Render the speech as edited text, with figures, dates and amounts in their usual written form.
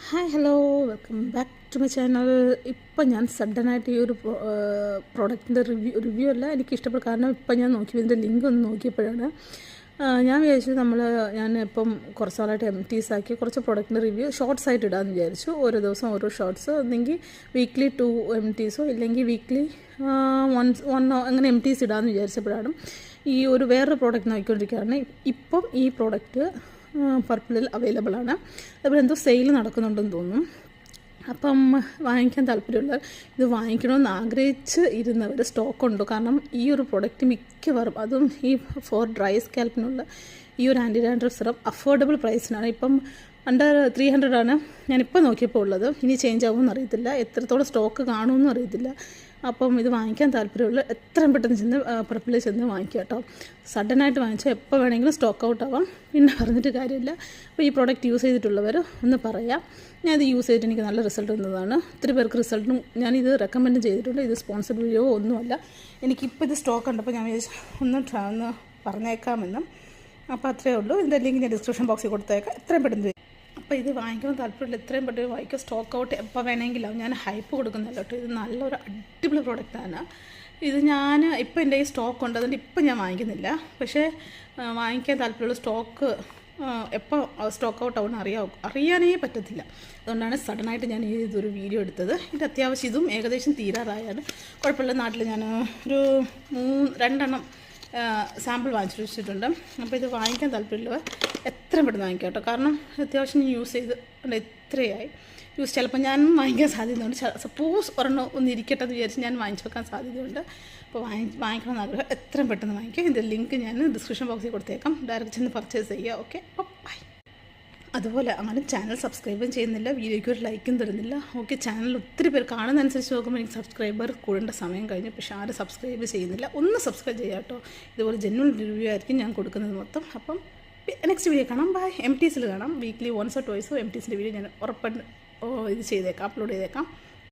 Hi hello welcome back to my channel. ഇപ്പം ഞാൻ സഡനായിട്ട് ഈ ഒരു പ്രോഡക്റ്റിൻ്റെ റിവ്യൂ അല്ല എനിക്ക് ഇഷ്ടപ്പെട്ടു. കാരണം ഇപ്പം ഞാൻ നോക്കി ഇതിൻ്റെ ലിങ്ക് ഒന്ന് നോക്കിയപ്പോഴാണ് ഞാൻ വിചാരിച്ചു ഞാൻ ഇപ്പം കുറച്ച് നാളായിട്ട് MTs ആക്കി കുറച്ച് പ്രോഡക്റ്റിൻ്റെ റിവ്യൂ ഷോർട്സ് ആയിട്ട് ഇടാമെന്ന് വിചാരിച്ചു. ഓരോ ദിവസം ഓരോ ഷോർട്സ്, ഒന്നെങ്കിൽ വീക്ക്ലി 2 MTസോ ഇല്ലെങ്കിൽ വീക്ക്ലി 1 അങ്ങനെ MTs ഇടാമെന്ന് വിചാരിച്ചപ്പോഴാണ് ഈ ഒരു വേറൊരു പ്രോഡക്റ്റ് നോക്കിക്കൊണ്ടിരിക്കുകയാണ്. ഇപ്പം ഈ പ്രോഡക്റ്റ് പർപ്പിളിൽ അവൈലബിൾ ആണ്. അതുപോലെ എന്തോ സെയിൽ നടക്കുന്നുണ്ടെന്ന് തോന്നുന്നു. അപ്പം വാങ്ങിക്കാൻ താല്പര്യമുള്ളവർ ഇത് വാങ്ങിക്കണമെന്ന് ആഗ്രഹിച്ച് ഇരുന്നവർ സ്റ്റോക്കുണ്ട്. കാരണം ഈ ഒരു പ്രോഡക്റ്റ് മിക്കവാറും അതും ഈ ഫോർ ഡ്രൈ സ്കാൽപ്പിനുള്ള ഈ ഒരു ആൻറ്റി ഡാൻഡ്രഫ് സിറം അഫോർഡബിൾ പ്രൈസിനാണ്. ഇപ്പം അണ്ടർ 300 ആണ് ഞാനിപ്പോൾ നോക്കിയപ്പോൾ ഉള്ളത്. ഇനി ചേഞ്ച് ആകുമെന്ന് അറിയത്തില്ല, എത്രത്തോളം സ്റ്റോക്ക് കാണുമെന്നും അറിയത്തില്ല. അപ്പം ഇത് വാങ്ങിക്കാൻ താല്പര്യമുള്ള എത്രയും പെട്ടെന്ന് ചെന്ന് പർപ്പിളിൽ ചെന്ന് വാങ്ങിക്കുക കേട്ടോ. സഡനായിട്ട് വാങ്ങിച്ചാൽ എപ്പോൾ വേണമെങ്കിലും സ്റ്റോക്ക് ഔട്ട് ആവാം. പിന്നെ പറഞ്ഞിട്ട് കാര്യമില്ല. അപ്പോൾ ഈ പ്രോഡക്റ്റ് യൂസ് ചെയ്തിട്ടുള്ളവർ ഒന്ന് പറയാം. ഞാനിത് യൂസ് ചെയ്തിട്ട് എനിക്ക് നല്ല റിസൾട്ട് വന്നതാണ്. ഒത്തിരി പേർക്ക് റിസൾട്ടും ഞാനിത് റെക്കമെൻഡ് ചെയ്തിട്ടുണ്ട്. ഇത് സ്പോൺസർഡ് വീഡിയോ ഒന്നുമല്ല. എനിക്കിപ്പോൾ ഇത് സ്റ്റോക്ക് ഉണ്ടപ്പോൾ ഞാൻ വിചാരിച്ചു ഒന്ന് പറഞ്ഞേക്കാമെന്നും. അപ്പോൾ അത്രയേ ഉള്ളൂ. ഇതിൻ്റെ ലിങ്ക് ഞാൻ ഡിസ്ക്രിപ്ഷൻ ബോക്സിൽ കൊടുത്തേക്കാം. എത്രയും പെട്ടെന്ന്. അപ്പോൾ ഇത് വാങ്ങിക്കാൻ താല്പര്യമില്ല, എത്രയും പെട്ടെന്ന് വാങ്ങിക്കുക. സ്റ്റോക്ക് ഔട്ട് എപ്പോൾ വേണമെങ്കിലും. ഞാൻ ഹൈപ്പ് കൊടുക്കുന്നില്ല കേട്ടോ. ഇത് നല്ലൊരു അടിപൊളി പ്രോഡക്റ്റാണ്. ഇത് ഞാൻ ഇപ്പോൾ എൻ്റെ ഈ സ്റ്റോക്ക് ഉണ്ട്, അതുകൊണ്ട് ഇപ്പം ഞാൻ വാങ്ങിക്കുന്നില്ല. പക്ഷേ വാങ്ങിക്കാൻ താല്പര്യമുള്ള സ്റ്റോക്ക് എപ്പോൾ സ്റ്റോക്ക് ഔട്ട് ആവുമെന്ന് അറിയാനേ പറ്റത്തില്ല. അതുകൊണ്ടാണ് സഡനായിട്ട് ഞാൻ ഇതൊരു വീഡിയോ എടുത്തത്. ഇത് അത്യാവശ്യം ഇതും ഏകദേശം തീരാറായാണ്. കുഴപ്പമില്ല. നാട്ടിൽ ഞാൻ ഒരു 2 സാമ്പിൾ വാങ്ങിച്ചു വെച്ചിട്ടുണ്ട്. അപ്പോൾ ഇത് വാങ്ങിക്കാൻ താല്പര്യമുള്ളവർ എത്രയും പെട്ടെന്ന് വാങ്ങിക്കാം കേട്ടോ. കാരണം അത്യാവശ്യം യൂസ് ചെയ്ത് ഇത്രയായി ചിലപ്പോൾ ഞാനും വാങ്ങിക്കാൻ സാധ്യതയുണ്ട്. സപ്പോസ് ഒന്ന് ഇരിക്കട്ടെ എന്ന് വിചാരിച്ച് ഞാൻ വാങ്ങിച്ചു വെക്കാൻ സാധ്യതയുണ്ട്. അപ്പോൾ വാങ്ങിക്കണമെന്ന് ആഗ്രഹം എത്രയും പെട്ടെന്ന് വാങ്ങിക്കുക. ഇതിൻ്റെ ലിങ്ക് ഞാൻ ഡിസ്ക്രിപ്ഷൻ ബോക്സിൽ കൊടുത്തേക്കാം. ഡയറക്റ്റ് ചെന്ന് പർച്ചേസ് ചെയ്യുക. ഓക്കെ, അപ്പോൾ ബൈ. അതുപോലെ അങ്ങനെ ചാനൽ സബ്സ്ക്രൈബും ചെയ്യുന്നില്ല, വീഡിയോയ്ക്ക് ഒരു ലൈക്കും തരുന്നില്ല. ഓക്കെ, ചാനൽ ഒത്തിരി പേർ കാണുന്നതനുസരിച്ച് നോക്കുമ്പോൾ എനിക്ക് സബ്സ്ക്രൈബർ കൂടേണ്ട സമയം കഴിഞ്ഞു. പക്ഷേ ആരും സബ്സ്ക്രൈബ് ചെയ്യുന്നില്ല. ഒന്ന് സബ്സ്ക്രൈബ് ചെയ്യാം കേട്ടോ. ഇതുപോലെ ജെന്വൽ റിവ്യൂ ആയിരിക്കും ഞാൻ കൊടുക്കുന്നത് മൊത്തം. അപ്പം നെക്സ്റ്റ് വീഡിയോ കാണാം. ബൈ. MTസിൽ കാണാം. വീക്ക്ലി 1 or 2 MTസിൻ്റെ വീഡിയോ ഞാൻ ഉറപ്പായിട്ട് ഇത് ചെയ്തേക്കാം, അപ്ലോഡ് ചെയ്തേക്കാം.